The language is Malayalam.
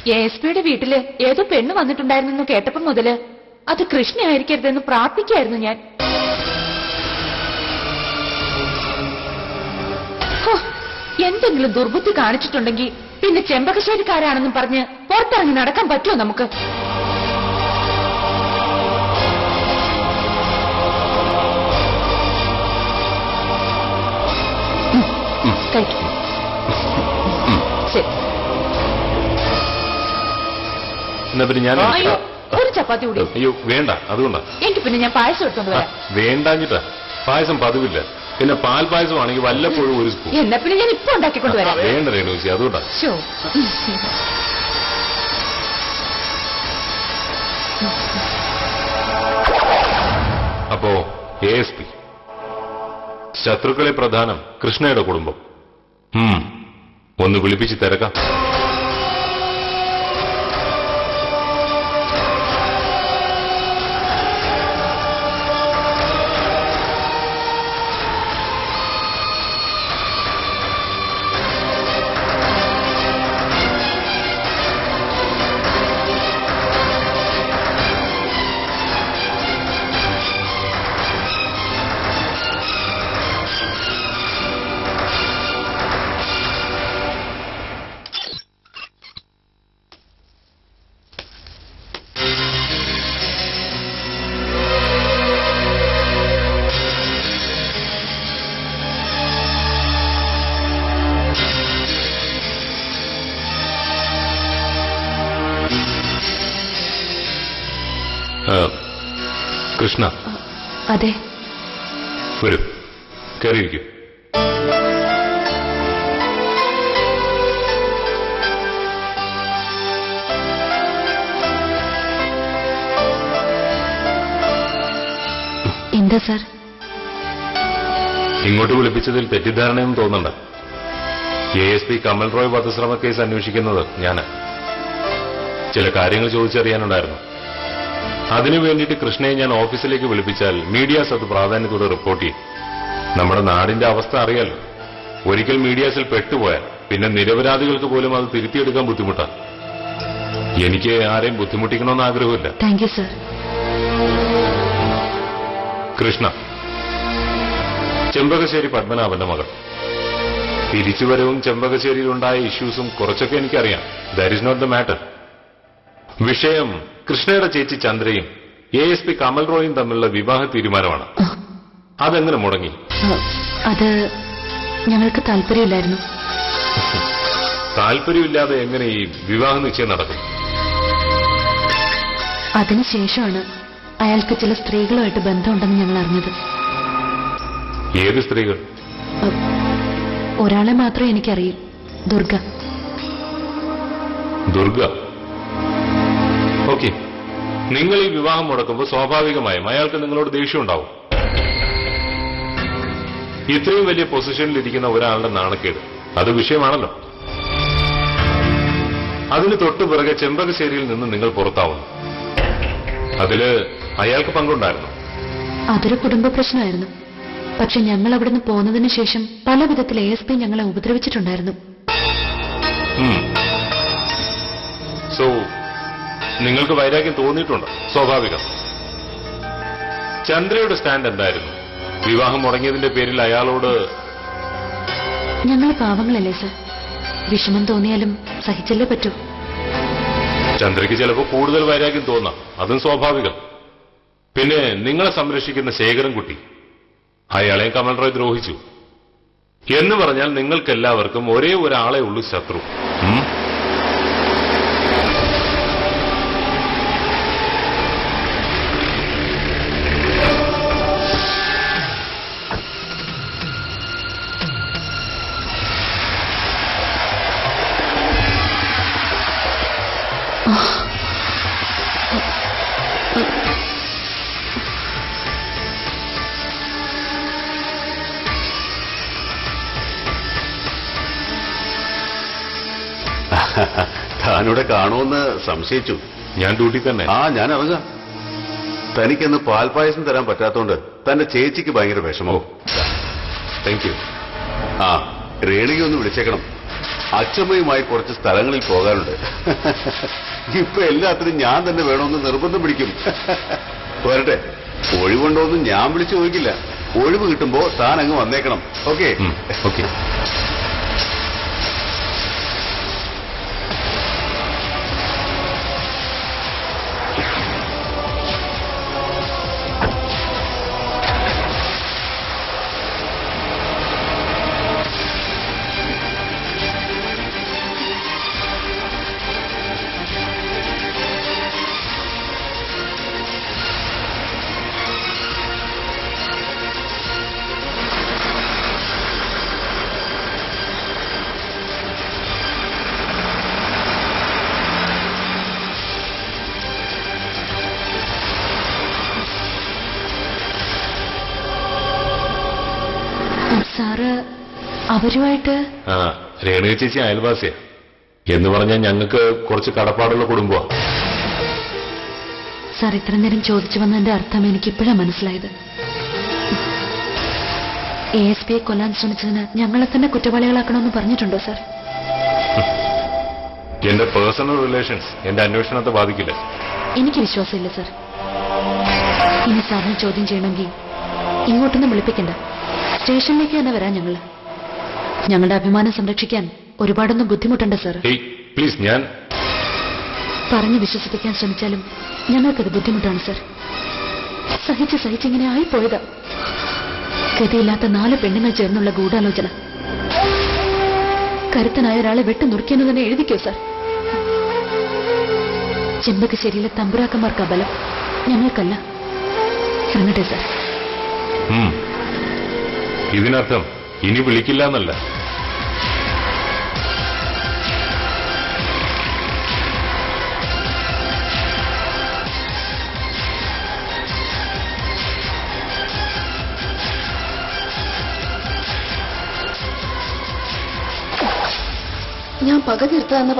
എസ്.പിയുടെ വീട്ടില് ഏതോ പെണ്ണ് വന്നിട്ടുണ്ടായിരുന്നു കേട്ടപ്പോ മുതല് അത് കൃഷ്ണയായിരിക്കരുതെന്ന് പ്രാർത്ഥിക്കായിരുന്നു ഞാൻ. എന്തെങ്കിലും ദുർബുദ്ധി കാണിച്ചിട്ടുണ്ടെങ്കിൽ പിന്നെ ചെമ്പകശ്ശേരിക്കാരാണെന്നും പറഞ്ഞ് പുറത്തിറങ്ങി നടക്കാൻ പറ്റുമോ നമുക്ക്? കഴിക്കും. ശരി. അയ്യോ, ഒരു ചപ്പാത്തി കൂടി. അയ്യോ വേണ്ട, അതുകൊണ്ടാ. എനിക്ക് പിന്നെ ഞാൻ പായസം എടുത്തോണ്ട് വരാം. വേണ്ടാഞ്ഞിട്ടാ, പായസം പതിവില്ല. പിന്നെ പാൽ പായസമാണെങ്കിൽ വല്ലപ്പോഴും ഒരു സ്പൂൺ. എന്നാ പിന്നെ ഞാൻ ഇപ്പൊ ഉണ്ടാക്കിക്കൊണ്ട് വരാം. വേണ്ട രേണുജി, അതുകൊണ്ടാ. അപ്പോ ASP ശത്രുക്കളെ പ്രധാനം കൃഷ്ണയുടെ കുടുംബം. ഒന്ന് വിളിപ്പിച്ച് തിരക്കാം. കൃഷ്ണ. അതെ. വരൂ, കയറിയിരിക്കും. എന്താ സാർ? ഇങ്ങോട്ട് വിളിപ്പിച്ചതിൽ തെറ്റിദ്ധാരണയൊന്നും തോന്നണ്ട. ASP കമൽ റോയ് വധശ്രമ കേസ് അന്വേഷിക്കുന്നത് ഞാന്. ചില കാര്യങ്ങൾ ചോദിച്ചറിയാനുണ്ടായിരുന്നു. അതിനു വേണ്ടിയിട്ട് കൃഷ്ണയെ ഞാൻ ഓഫീസിലേക്ക് വിളിപ്പിച്ചാൽ മീഡിയാസ് അത് പ്രാധാന്യത്തോടെ റിപ്പോർട്ട് ചെയ്യും. നമ്മുടെ നാടിന്റെ അവസ്ഥ അറിയാലോ. ഒരിക്കൽ മീഡിയാസിൽ പെട്ടുപോയാൽ പിന്നെ നിരപരാധികൾക്ക് പോലും അത് തിരുത്തിയെടുക്കാൻ ബുദ്ധിമുട്ടാണ്. എനിക്ക് ആരെയും ബുദ്ധിമുട്ടിക്കണമെന്ന് ആഗ്രഹമില്ല. Thank you sir. Krishna, Chempakasseri പത്മനാഭന്റെ മകൾ. തിരിച്ചുവരവും ചെമ്പകശ്ശേരിയിലുണ്ടായ ഇഷ്യൂസും കുറച്ചൊക്കെ എനിക്കറിയാം. That is not the matter. വിഷയം കൃഷ്ണയുടെ ചേച്ചി ചന്ദ്രയും ASP കമൽ റോയും തമ്മിലുള്ള വിവാഹ തീരുമാനമാണ്. അതെങ്ങനെ മുടങ്ങി? അത് ഞങ്ങൾക്ക് താല്പര്യമില്ലായിരുന്നു. താല്പര്യമില്ലാതെ എങ്ങനെ ഈ വിവാഹ നിശ്ചയം നടക്കും? അതിനുശേഷമാണ് അയാൾക്ക് ചില സ്ത്രീകളുമായിട്ട് ബന്ധമുണ്ടെന്ന് ഞങ്ങൾ അറിഞ്ഞത്. ഏത് സ്ത്രീകൾ? ഒരാളെ മാത്രമേ എനിക്കറിയൂ. ദുർഗ. ദുർഗ? ഓക്കെ. നിങ്ങൾ ഈ വിവാഹം മുടക്കുമ്പോൾ സ്വാഭാവികമായും അയാൾക്ക് നിങ്ങളോട് ദേഷ്യം ഉണ്ടാവും. ഇത്രയും വലിയ പൊസിഷനിലിരിക്കുന്ന ഒരാളുടെ നാണക്കേട് അത് വിഷയമാണല്ലോ. അതിന് തൊട്ടു പിറകെ ചെമ്പകശ്ശേരിയിൽ നിന്ന് നിങ്ങൾ പുറത്താവുന്നു. അതില് അയാൾക്ക് പങ്കുണ്ടായിരുന്നു. അതൊരു കുടുംബ പ്രശ്നമായിരുന്നു. പക്ഷെ ഞങ്ങൾ അവിടുന്ന് പോന്നതിന് ശേഷം പല വിധത്തിൽ ASP ഞങ്ങളെ ഉപദ്രവിച്ചിട്ടുണ്ടായിരുന്നു. സോ നിങ്ങൾക്ക് വൈരാഗ്യം തോന്നിയിട്ടുണ്ട്. സ്വാഭാവികം. ചന്ദ്രയുടെ സ്റ്റാൻഡ് എന്തായിരുന്നു? വിവാഹം മുടങ്ങിയതിന്റെ പേരിൽ അയാളോട്? ഞങ്ങൾ പാവങ്ങളല്ലേ സർ. വിഷമം തോന്നിയാലും സഹിച്ചല്ലേ പറ്റൂ. ചന്ദ്രയ്ക്ക് ചിലപ്പോൾ കൂടുതൽ വൈരാഗ്യം തോന്നാം. അതും സ്വാഭാവികം. പിന്നെ നിങ്ങളെ സംരക്ഷിക്കുന്ന ശേഖരൻകുട്ടി, അയാളെയും കമൽ റോയ് ദ്രോഹിച്ചു എന്ന് പറഞ്ഞാൽ നിങ്ങൾക്കെല്ലാവർക്കും ഒരേ ഒരാളെ ഉള്ളൂ ശത്രു. താനിവിടെ കാണുമെന്ന് സംശയിച്ചു. ഞാൻ ഡ്യൂട്ടി തന്നെ. ഞാൻ ഇറങ്ങാം. തനിക്കൊന്ന് പാൽപായസം തരാൻ പറ്റാത്തോണ്ട് തന്റെ ചേച്ചിക്ക് ഭയങ്കര വിഷമവും. Thank you. രേണുകയൊന്ന് വിളിച്ചേക്കണം. അച്ഛമ്മയുമായി കുറച്ച് സ്ഥലങ്ങളിൽ പോകാറുണ്ട്. ഇപ്പൊ എല്ലാത്തിനും ഞാൻ തന്നെ വേണമെന്ന് നിർബന്ധം പിടിക്കും. വരട്ടെ, ഒഴിവുണ്ടോന്നും ഞാൻ വിളിച്ചു ചോദിക്കില്ല. ഒഴിവ് കിട്ടുമ്പോ താൻ അങ്ങ് വന്നേക്കണം. ഓക്കെ? ഓക്കെ. സാറ് അവരുമായിട്ട്? ആ, രേണുക ചേച്ചി അയൽവാസിയാ എന്ന് പറഞ്ഞാൽ ഞങ്ങൾക്ക് കുറച്ച് കടപ്പാടുള്ള കുടുംബമാണ്. സാർ ഇത്ര നേരം ചോദിച്ചു വന്നതിന്റെ അർത്ഥം എനിക്കിപ്പോഴാണ് മനസ്സിലായത്. ASPയെ കൊല്ലാൻ ശ്രമിച്ചതിന് ഞങ്ങളെ തന്നെ കുറ്റവാളികളാക്കണമെന്ന് പറഞ്ഞിട്ടുണ്ടോ സാർ? എന്റെ പേഴ്സണൽ റിലേഷൻസ് എന്റെ അന്വേഷണത്തെ ബാധിക്കില്ല. എനിക്ക് വിശ്വാസമില്ല സാർ. ഇനി സാറിനെ ചോദ്യം ചെയ്യണമെങ്കിൽ ഇങ്ങോട്ടൊന്നും വിളിപ്പിക്കണ്ട, സ്റ്റേഷനിലേക്ക് തന്നെ വരാം. ഞങ്ങളുടെ അഭിമാനം സംരക്ഷിക്കാൻ ഒരുപാടൊന്നും ബുദ്ധിമുട്ടുണ്ട് സാർ. പ്ലീസ്, ഞാൻ പറഞ്ഞു വിശ്വസിപ്പിക്കാൻ ശ്രമിച്ചാലും ഞങ്ങൾക്കത് ബുദ്ധിമുട്ടാണ് സാർ. സഹിച്ചിങ്ങനെ ആയിപ്പോയതാ. ഗതിയില്ലാത്ത 4 പെണ്ണുങ്ങൾ ചേർന്നുള്ള ഗൂഢാലോചന. കരുത്തനായ ഒരാളെ വെട്ടുനുറുക്കിയെന്ന് തന്നെ എഴുതിക്കോ സാർ. ചെമ്പകശ്ശേരിയിലെ തമ്പുരാക്കന്മാർക്കാ ബലം, ഞങ്ങൾക്കല്ല. ഇറങ്ങട്ടെ സാർ. ഇതിനർത്ഥം ഇനി വിളിക്കില്ല എന്നല്ല. ഞാൻ പക തീർത്തതെന്ന്